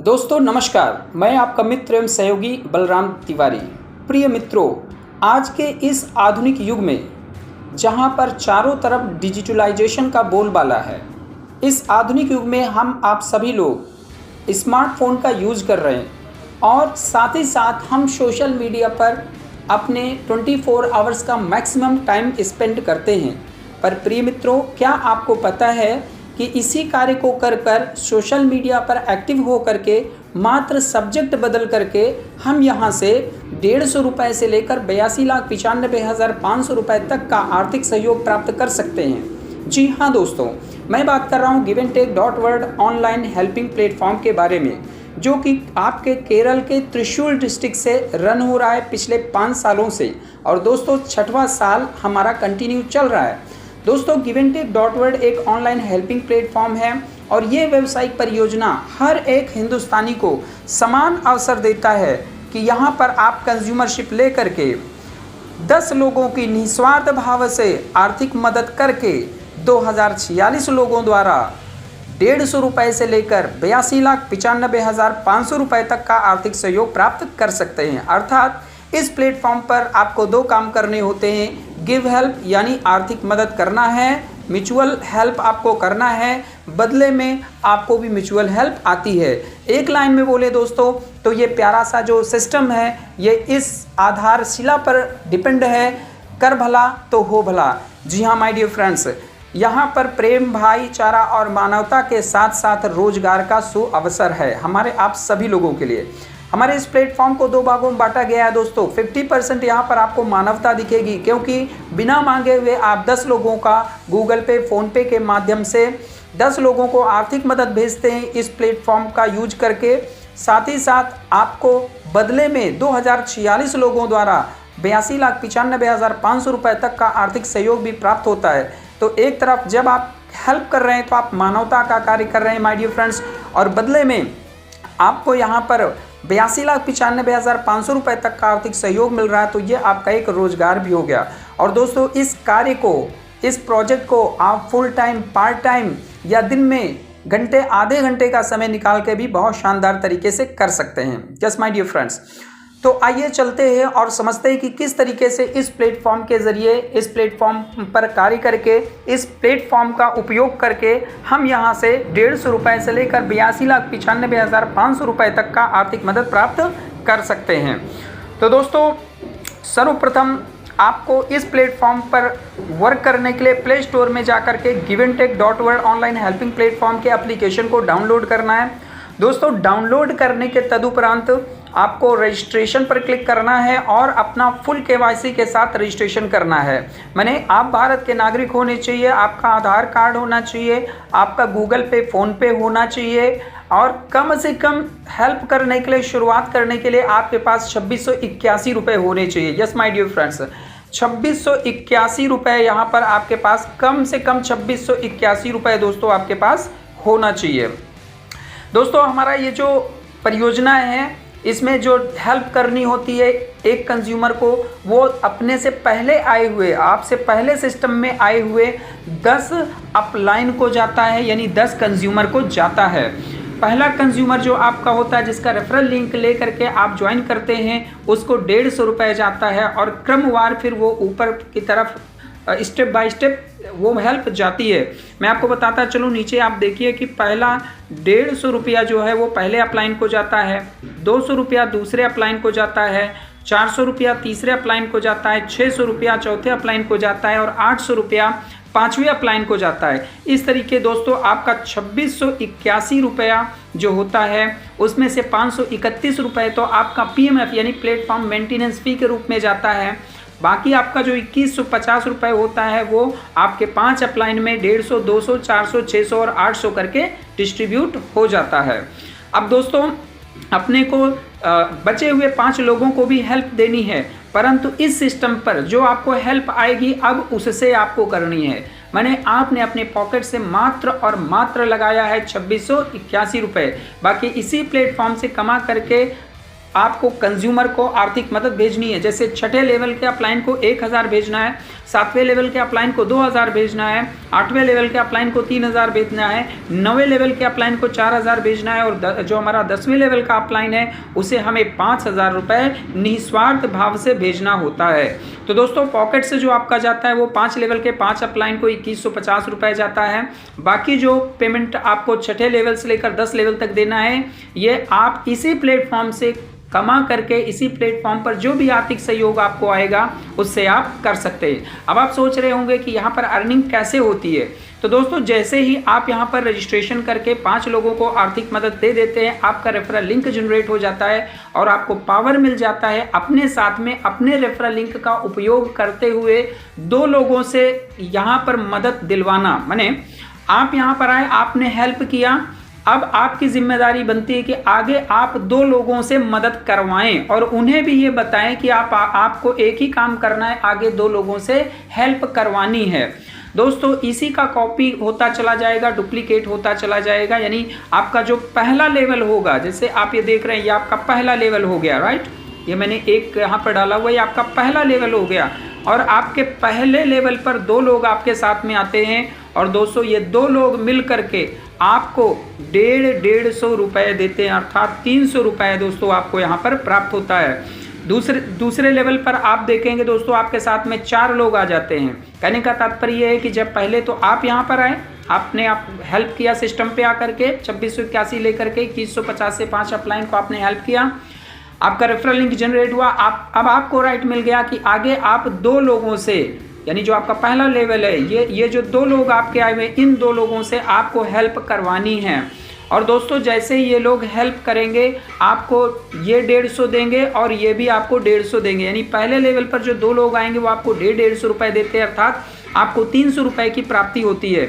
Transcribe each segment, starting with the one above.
दोस्तों नमस्कार, मैं आपका मित्र एवं सहयोगी बलराम तिवारी। प्रिय मित्रों, आज के इस आधुनिक युग में जहां पर चारों तरफ डिजिटलाइजेशन का बोलबाला है, इस आधुनिक युग में हम आप सभी लोग स्मार्टफोन का यूज़ कर रहे हैं और साथ ही साथ हम सोशल मीडिया पर अपने 24 आवर्स का मैक्सिमम टाइम स्पेंड करते हैं। पर प्रिय मित्रों, क्या आपको पता है कि इसी कार्य को कर कर सोशल मीडिया पर एक्टिव हो करके मात्र सब्जेक्ट बदल करके हम यहाँ से 150 रुपये से लेकर 82,95,500 रुपये तक का आर्थिक सहयोग प्राप्त कर सकते हैं। जी हाँ दोस्तों, मैं बात कर रहा हूँ giveandtake.world ऑनलाइन हेल्पिंग प्लेटफॉर्म के बारे में, जो कि आपके केरल के त्रिशूल डिस्ट्रिक्ट से रन हो रहा है पिछले 5 सालों से। और दोस्तों 6वां साल हमारा कंटिन्यू चल रहा है। दोस्तों giveandtake.world एक ऑनलाइन हेल्पिंग प्लेटफॉर्म है और ये व्यावसायिक परियोजना हर एक हिंदुस्तानी को समान अवसर देता है कि यहाँ पर आप कंज्यूमरशिप ले करके 10 लोगों की निस्वार्थ भाव से आर्थिक मदद करके 2046 लोगों द्वारा 150 रुपये से लेकर 82,95,500 रुपये तक का आर्थिक सहयोग प्राप्त कर सकते हैं। अर्थात इस प्लेटफॉर्म पर आपको 2 काम करने होते हैं। गिव हेल्प यानी आर्थिक मदद करना है, म्यूचुअल हेल्प आपको करना है, बदले में आपको भी म्यूचुअल हेल्प आती है। एक लाइन में बोले दोस्तों तो ये प्यारा सा जो सिस्टम है ये इस आधारशिला पर डिपेंड है, कर भला तो हो भला। जी हाँ माय डियर फ्रेंड्स, यहाँ पर प्रेम, भाईचारा और मानवता के साथ साथ रोजगार का सुअवसर है हमारे आप सभी लोगों के लिए। हमारे इस प्लेटफॉर्म को 2 भागों में बांटा गया है दोस्तों। 50% यहाँ पर आपको मानवता दिखेगी, क्योंकि बिना मांगे हुए आप 10 लोगों का गूगल पे, फ़ोन पे के माध्यम से 10 लोगों को आर्थिक मदद भेजते हैं इस प्लेटफॉर्म का यूज करके। साथ ही साथ आपको बदले में 2046 लोगों द्वारा 82,95,500 रुपये तक का आर्थिक सहयोग भी प्राप्त होता है। तो एक तरफ जब आप हेल्प कर रहे हैं तो आप मानवता का कार्य कर रहे हैं माय डियर फ्रेंड्स, और बदले में आपको यहाँ पर 82,95,500 रुपये तक का आर्थिक सहयोग मिल रहा है। तो ये आपका एक रोजगार भी हो गया। और दोस्तों इस कार्य को, इस प्रोजेक्ट को आप फुल टाइम, पार्ट टाइम या दिन में घंटे, आधे घंटे का समय निकाल के भी बहुत शानदार तरीके से कर सकते हैं। जस्ट माय डियर फ्रेंड्स, तो आइए चलते हैं और समझते हैं कि किस तरीके से इस प्लेटफॉर्म के ज़रिए, इस प्लेटफॉर्म पर कार्य करके, इस प्लेटफॉर्म का उपयोग करके हम यहां से 150 रुपये से लेकर 82,95,500 रुपये तक का आर्थिक मदद प्राप्त कर सकते हैं। तो दोस्तों सर्वप्रथम आपको इस प्लेटफॉर्म पर वर्क करने के लिए प्ले स्टोर में जाकर के giveandtake.world ऑनलाइन हेल्पिंग प्लेटफॉर्म के एप्लीकेशन को डाउनलोड करना है। दोस्तों डाउनलोड करने के तदुपरांत आपको रजिस्ट्रेशन पर क्लिक करना है और अपना फुल केवाईसी के साथ रजिस्ट्रेशन करना है। मैंने आप भारत के नागरिक होने चाहिए, आपका आधार कार्ड होना चाहिए, आपका गूगल पे, फ़ोन पे होना चाहिए, और कम से कम हेल्प करने के लिए, शुरुआत करने के लिए आपके पास 2681 रुपये होने चाहिए। यस माय डियर फ्रेंड्स, 2681 रुपये यहाँ पर आपके पास, कम से कम 2681 रुपये दोस्तों आपके पास होना चाहिए। दोस्तों हमारा ये जो परियोजना है, इसमें जो हेल्प करनी होती है एक कंज्यूमर को, वो अपने से पहले आए हुए, आपसे पहले सिस्टम में आए हुए 10 अपलाइन को जाता है, यानी 10 कंज्यूमर को जाता है। पहला कंज्यूमर जो आपका होता है, जिसका रेफरल लिंक ले करके आप ज्वाइन करते हैं, उसको 150 रुपये जाता है और क्रमवार फिर वो ऊपर की तरफ स्टेप बाय स्टेप वो हेल्प जाती है। मैं आपको बताता चलूँ, नीचे आप देखिए कि पहला 150 रुपया जो है वो पहले अपलाइन को जाता है, 200 रुपया दूसरे अपलाइन को जाता है, 400 रुपया तीसरे अपलाइन को जाता है, 600 रुपया चौथे अपलाइन को जाता है और 800 रुपया 5वें अपलाइन को जाता है। इस तरीके दोस्तों आपका 2681 रुपया जो होता है, उसमें से 531 रुपये तो आपका PMF यानी प्लेटफॉर्म मेंटेनेंस फ़ी के रूप में जाता है। बाकी आपका जो 2150 रुपये होता है वो आपके 5 अपलाइन में 150, 200, 400, 600 और 800 करके डिस्ट्रीब्यूट हो जाता है। अब दोस्तों अपने को बचे हुए 5 लोगों को भी हेल्प देनी है, परंतु इस सिस्टम पर जो आपको हेल्प आएगी अब उससे आपको करनी है। मैंने आपने अपने पॉकेट से मात्र और मात्र लगाया है 2681 रुपये। बाकी इसी प्लेटफॉर्म से कमा करके आपको कंज्यूमर को आर्थिक मदद भेजनी है। जैसे 6ठे लेवल के अपलाइन को 1000 भेजना है, 7वें लेवल के अपलाइन को 2000 भेजना है, 8वें लेवल के अपलाइन को 3000 भेजना है, 9वें लेवल के अपलाइन को 4000 भेजना है और जो हमारा 10वें लेवल का अपलाइन है उसे हमें 5000 रुपये निस्वार्थ भाव से भेजना होता है। तो दोस्तों पॉकेट से जो आपका जाता है वो 5 लेवल के 5 अपलाइन को 2150 रुपये जाता है। बाकी जो पेमेंट आपको 6ठे लेवल से लेकर 10 लेवल तक देना है ये आप इसी प्लेटफॉर्म से कमा करके इसी प्लेटफॉर्म पर जो भी आर्थिक सहयोग आपको आएगा उससे आप कर सकते हैं। अब आप सोच रहे होंगे कि यहाँ पर अर्निंग कैसे होती है। तो दोस्तों जैसे ही आप यहाँ पर रजिस्ट्रेशन करके 5 लोगों को आर्थिक मदद दे देते हैं, आपका रेफरल लिंक जनरेट हो जाता है और आपको पावर मिल जाता है अपने साथ में अपने रेफरल लिंक का उपयोग करते हुए 2 लोगों से यहाँ पर मदद दिलवाना। माने आप यहाँ पर आए, आपने हेल्प किया, अब आपकी जिम्मेदारी बनती है कि आगे आप 2 लोगों से मदद करवाएं और उन्हें भी ये बताएं कि आपको एक ही काम करना है, आगे 2 लोगों से हेल्प करवानी है। दोस्तों इसी का कॉपी होता चला जाएगा, डुप्लीकेट होता चला जाएगा। यानी आपका जो पहला लेवल होगा, जैसे आप ये देख रहे हैं ये आपका पहला लेवल हो गया, राइट। ये मैंने एक यहाँ पर डाला हुआ, ये आपका पहला लेवल हो गया और आपके पहले लेवल पर 2 लोग आपके साथ में आते हैं और दोस्तों ये 2 लोग मिल करके आपको 150 रुपये देते हैं, अर्थात 300 रुपये दोस्तों आपको यहाँ पर प्राप्त होता है। दूसरे लेवल पर आप देखेंगे दोस्तों आपके साथ में 4 लोग आ जाते हैं। कहने का तात्पर्य है कि जब पहले तो आप यहाँ पर आए, आपने हेल्प किया सिस्टम पे आकर के 2681 लेकर के 2150 से 5 अपलाइन को आपने हेल्प किया, आपका रेफरल लिंक जनरेट हुआ। अब आपको राइट मिल गया कि आगे आप 2 लोगों से, यानी जो आपका पहला लेवल है ये जो 2 लोग आपके आए हुए, इन 2 लोगों से आपको हेल्प करवानी है। और दोस्तों जैसे ही ये लोग हेल्प करेंगे आपको ये 150 देंगे और ये भी आपको 150 देंगे। यानी पहले लेवल पर जो 2 लोग आएंगे वो आपको 150 रुपये देते हैं, अर्थात आपको 300 रुपये की प्राप्ति होती है।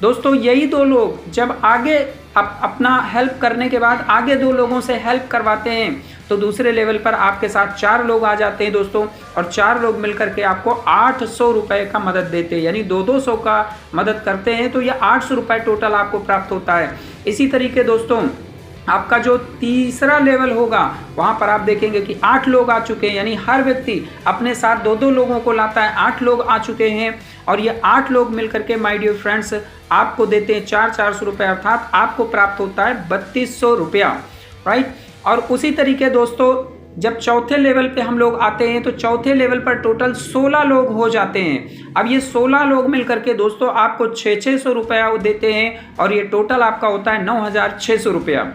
दोस्तों यही 2 लोग जब आगे अपना हेल्प करने के बाद आगे 2 लोगों से हेल्प करवाते हैं तो दूसरे लेवल पर आपके साथ 4 लोग आ जाते हैं दोस्तों और 4 लोग मिलकर के आपको 800 रुपये का मदद देते हैं। यानी 200 का मदद करते हैं तो ये 800 रुपये टोटल आपको प्राप्त होता है। इसी तरीके दोस्तों आपका जो तीसरा लेवल होगा वहाँ पर आप देखेंगे कि 8 लोग आ चुके हैं, यानी हर व्यक्ति अपने साथ 2-2 लोगों को लाता है। 8 लोग आ चुके हैं और ये 8 लोग मिलकर के माय डियर फ्रेंड्स आपको देते हैं 400 रुपये, अर्थात आपको प्राप्त होता है 3200 रुपया, राइट। और उसी तरीके दोस्तों जब चौथे लेवल पे हम लोग आते हैं तो चौथे लेवल पर टोटल 16 लोग हो जाते हैं। अब ये 16 लोग मिलकर के दोस्तों आपको 600 रुपया देते हैं और ये टोटल आपका होता है 9600 रुपया।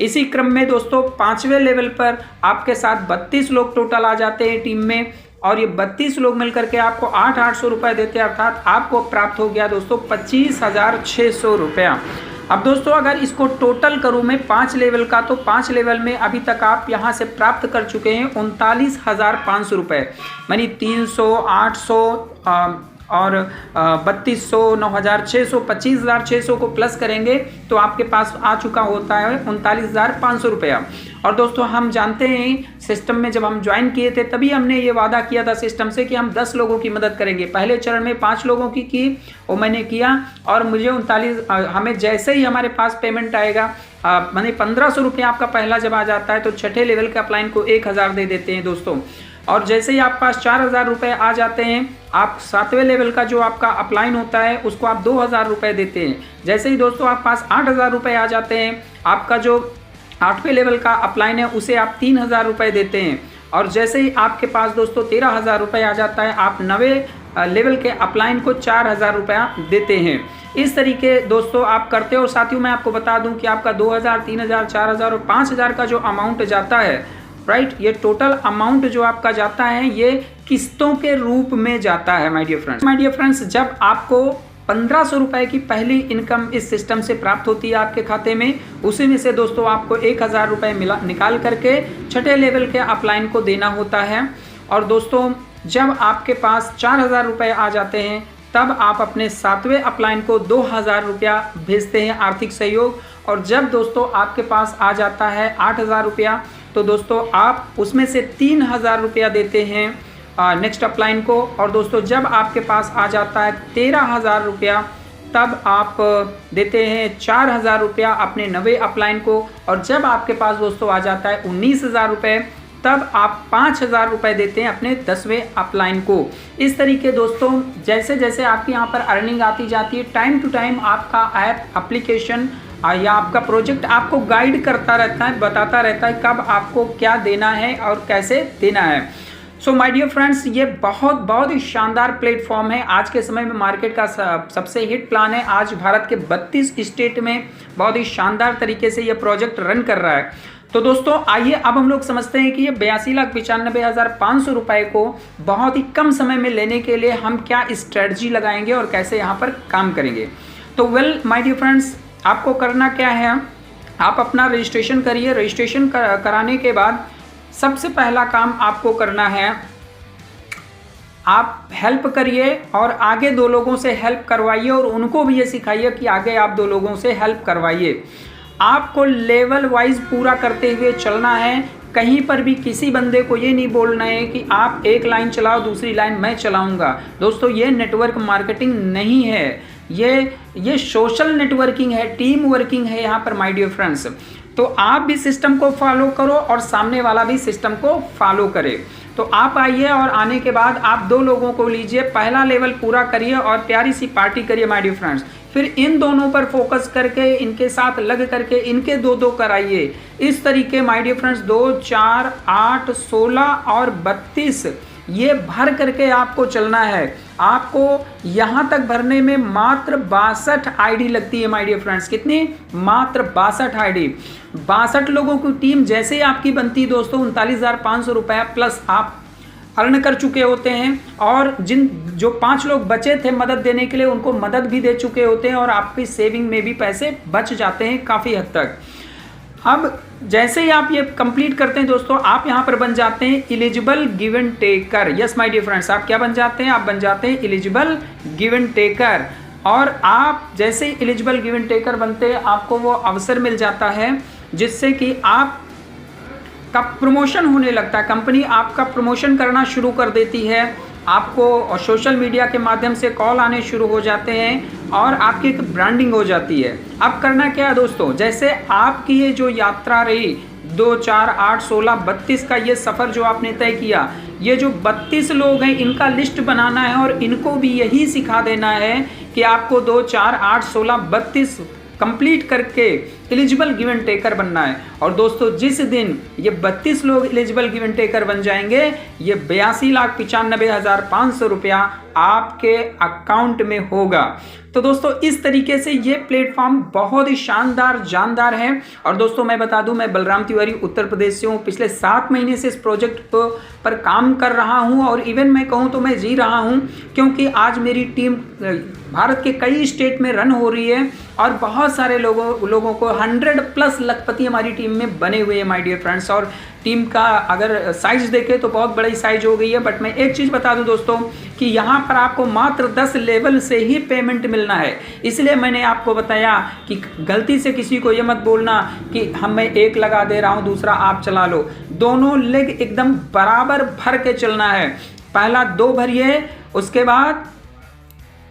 इसी क्रम में दोस्तों 5वें लेवल पर आपके साथ 32 लोग टोटल आ जाते हैं टीम में और ये 32 लोग मिलकर के आपको 800 रुपये देते हैं, अर्थात आपको प्राप्त हो गया दोस्तों 25,600 रुपया। अब दोस्तों अगर इसको टोटल करूं मैं 5 लेवल का, तो 5 लेवल में अभी तक आप यहां से प्राप्त कर चुके हैं 39,500 रुपये। यानी 300, 800 और 3200, 9,600, 25,600 को प्लस करेंगे तो आपके पास आ चुका होता है 39,500 रुपया। और दोस्तों हम जानते हैं सिस्टम में जब हम ज्वाइन किए थे तभी हमने ये वादा किया था सिस्टम से कि हम 10 लोगों की मदद करेंगे। पहले चरण में 5 लोगों की वो मैंने किया और मुझे 39, हमें जैसे ही हमारे पास पेमेंट आएगा मैंने 1500 रुपया आपका पहला जब आ जाता है तो 6ठे लेवल के अपलाइन को 1000 दे देते हैं दोस्तों। और जैसे ही आपके पास 4000 रुपये आ जाते हैं, आप 7वें लेवल का जो आपका अपलाइन होता है उसको आप 2000 रुपये देते हैं। जैसे ही दोस्तों आपके पास 8000 रुपये आ जाते हैं, आपका जो 8वें लेवल का अपलाइन है उसे आप 3000 रुपये देते हैं। और जैसे ही आपके पास दोस्तों 13,000 रुपये आ जाता है, आप 9वें लेवल के अपलाइन को 4000 रुपया देते हैं। इस तरीके दोस्तों आप करते हो। और साथियों मैं आपको बता दूं कि आपका 2000, 3000, 4000 और 5000 का जो अमाउंट जाता है, राइट, ये टोटल अमाउंट जो आपका जाता है ये किस्तों के रूप में जाता है माय डियर फ्रेंड्स। जब आपको 1500 रुपये की पहली इनकम इस सिस्टम से प्राप्त होती है आपके खाते में, उसी में से दोस्तों आपको 1000 रुपये निकाल करके 6ठे लेवल के अपलाइन को देना होता है। और दोस्तों जब आपके पास 4000 रुपये आ जाते हैं तब आप अपने 7वें अपलाइन को 2000 रुपया भेजते हैं आर्थिक सहयोग। और जब दोस्तों आपके पास आ जाता है 8000 रुपया तो दोस्तों आप उसमें से 3000 रुपया देते हैं नेक्स्ट अपलाइन को। और दोस्तों जब आपके पास आ जाता है 13,000 रुपया तब आप देते हैं 4000 रुपया अपने 9वें अपलाइन को। और जब आपके पास दोस्तों आ जाता है 19,000 रुपये तब आप 5,000 रुपये देते हैं अपने 10वें अपलाइन को। इस तरीके दोस्तों जैसे जैसे आपकी यहाँ पर अर्निंग आती जाती है, टाइम टू टाइम आपका ऐप एप्लीकेशन या आपका प्रोजेक्ट आपको गाइड करता रहता है, बताता रहता है कब आपको क्या देना है और कैसे देना है। सो माय डियर फ्रेंड्स, ये बहुत ही शानदार प्लेटफॉर्म है। आज के समय में मार्केट का सबसे हिट प्लान है। आज भारत के 32 स्टेट में बहुत ही शानदार तरीके से ये प्रोजेक्ट रन कर रहा है। तो दोस्तों आइए अब हम लोग समझते हैं कि ये 82,95,500 रुपये को बहुत ही कम समय में लेने के लिए हम क्या स्ट्रेटजी लगाएंगे और कैसे यहाँ पर काम करेंगे। तो वेल माय डियर फ्रेंड्स, आपको करना क्या है, आप अपना रजिस्ट्रेशन करिए। रजिस्ट्रेशन कराने के बाद सबसे पहला काम आपको करना है, आप हेल्प करिए और आगे 2 लोगों से हेल्प करवाइए और उनको भी ये सिखाइए कि आगे आप 2 लोगों से हेल्प करवाइए। आपको लेवल वाइज पूरा करते हुए चलना है। कहीं पर भी किसी बंदे को ये नहीं बोलना है कि आप एक लाइन चलाओ दूसरी लाइन मैं चलाऊंगा। दोस्तों ये नेटवर्क मार्केटिंग नहीं है, ये सोशल नेटवर्किंग है, टीम वर्किंग है यहाँ पर माय डियर फ्रेंड्स। तो आप भी सिस्टम को फॉलो करो और सामने वाला भी सिस्टम को फॉलो करे। तो आप आइए और आने के बाद आप 2 लोगों को लीजिए, पहला लेवल पूरा करिए और प्यारी सी पार्टी करिए माय डियर फ्रेंड्स। फिर इन दोनों पर फोकस करके इनके साथ लग करके इनके 2-2 कराइए। इस तरीके माय डियर फ्रेंड्स 2, 4, 8, 16 और 32 ये भर करके आपको चलना है। आपको यहाँ तक भरने में मात्र 62 आईडी लगती है माय डियर फ्रेंड्स। कितनी? मात्र 62 आईडी। 62 लोगों की टीम जैसे ही आपकी बनती है दोस्तों, 39,500 रुपये प्लस आप अर्न कर चुके होते हैं और जो 5 लोग बचे थे मदद देने के लिए उनको मदद भी दे चुके होते हैं और आपकी सेविंग में भी पैसे बच जाते हैं काफ़ी हद तक। अब जैसे ही आप ये कंप्लीट करते हैं दोस्तों, आप यहाँ पर बन जाते हैं eligible given taker. Yes my dear friends, आप क्या बन जाते हैं? आप बन जाते हैं एलिजिबल गिवन टेकर। और आप जैसे ही एलिजिबल गिवन टेकर बनते हैं आपको वो अवसर मिल जाता है जिससे कि आप का प्रमोशन होने लगता है। कंपनी आपका प्रमोशन करना शुरू कर देती है, आपको सोशल मीडिया के माध्यम से कॉल आने शुरू हो जाते हैं और आपकी एक ब्रांडिंग हो जाती है। अब करना क्या है दोस्तों, जैसे आपकी ये जो यात्रा रही 2, 4, 8, 16, 32 का ये सफ़र जो आपने तय किया, ये जो 32 लोग हैं इनका लिस्ट बनाना है और इनको भी यही सिखा देना है कि आपको 2, 4, 8, 16, 32 कंप्लीट करके एलिजिबल गिवन टेकर बनना है। और दोस्तों जिस दिन ये 32 लोग एलिजिबल गिवन टेकर बन जाएंगे, ये 82,95,500 रुपया आपके अकाउंट में होगा। तो दोस्तों इस तरीके से ये प्लेटफॉर्म बहुत ही शानदार जानदार है। और दोस्तों मैं बता दूं, मैं बलराम तिवारी उत्तर प्रदेश से हूँ। पिछले 7 महीने से इस प्रोजेक्ट पर काम कर रहा हूँ और इवन मैं कहूँ तो मैं जी रहा हूँ, क्योंकि आज मेरी टीम भारत के कई स्टेट में रन हो रही है और बहुत सारे लोगों को 100+ लखपति हमारी टीम में बने हुए हैं माय डियर फ्रेंड्स। और टीम का अगर साइज देखें तो बहुत बड़ी साइज हो गई है। बट मैं एक चीज़ बता दूं दोस्तों कि यहाँ पर आपको मात्र 10 लेवल से ही पेमेंट मिलना है। इसलिए मैंने आपको बताया कि गलती से किसी को ये मत बोलना कि मैं एक लगा दे रहा हूँ दूसरा आप चला लो। दोनों लेग एकदम बराबर भर के चलना है। पहला 2 भरिए, उसके बाद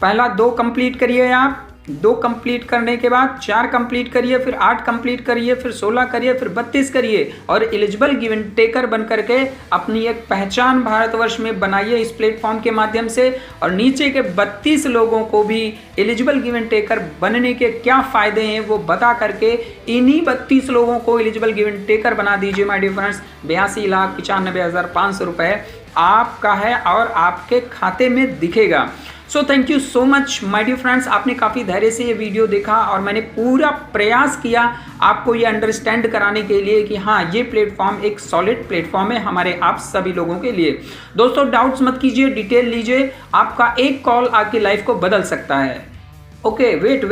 पहला 2 कंप्लीट करिए, आप 2 कंप्लीट करने के बाद 4 कंप्लीट करिए, फिर 8 कंप्लीट करिए, फिर 16 करिए, फिर 32 करिए और एलिजिबल गिवन टेकर बन करके अपनी एक पहचान भारतवर्ष में बनाइए इस प्लेटफॉर्म के माध्यम से। और नीचे के 32 लोगों को भी एलिजिबल गिवन टेकर बनने के क्या फ़ायदे हैं वो बता करके इन्हीं 32 लोगों को एलिजिबल गिवन टेकर बना दीजिए माय डियर फ्रेंड्स। 82,95,500 रुपये आपका है और आपके खाते में दिखेगा। So thank you so much my dear friends, आपने काफ़ी धैर्य से ये वीडियो देखा और मैंने पूरा प्रयास किया आपको ये अंडरस्टैंड कराने के लिए कि हाँ ये प्लेटफॉर्म एक सॉलिड प्लेटफॉर्म है हमारे आप सभी लोगों के लिए। दोस्तों डाउट्स मत कीजिए, डिटेल लीजिए, आपका एक कॉल आपकी लाइफ को बदल सकता है। ओके वेट,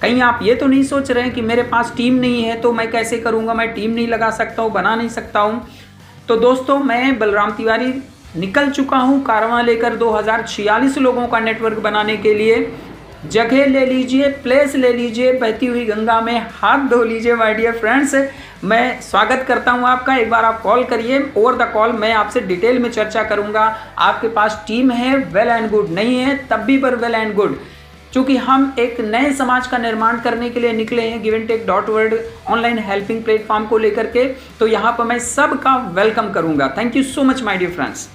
कहीं आप ये तो नहीं सोच रहे हैं कि मेरे पास टीम नहीं है तो मैं कैसे करूँगा, मैं टीम नहीं लगा सकता हूँ, बना नहीं सकता हूँ। तो दोस्तों मैं बलराम तिवारी निकल चुका हूँ कारवां लेकर 2046 लोगों का नेटवर्क बनाने के लिए। जगह ले लीजिए, प्लेस ले लीजिए, बहती हुई गंगा में हाथ धो लीजिए माय डियर फ्रेंड्स। मैं स्वागत करता हूं आपका। एक बार आप कॉल करिए, ओवर द कॉल मैं आपसे डिटेल में चर्चा करूंगा। आपके पास टीम है वेल एंड गुड, नहीं है तब भी पर वेल एंड गुड। क्योंकि हम एक नए समाज का निर्माण करने के लिए निकले हैं giveandtake.world ऑनलाइन हेल्पिंग प्लेटफॉर्म को लेकर के। तो यहाँ पर मैं सबका वेलकम करूंगा। Thank you so much my dear friends.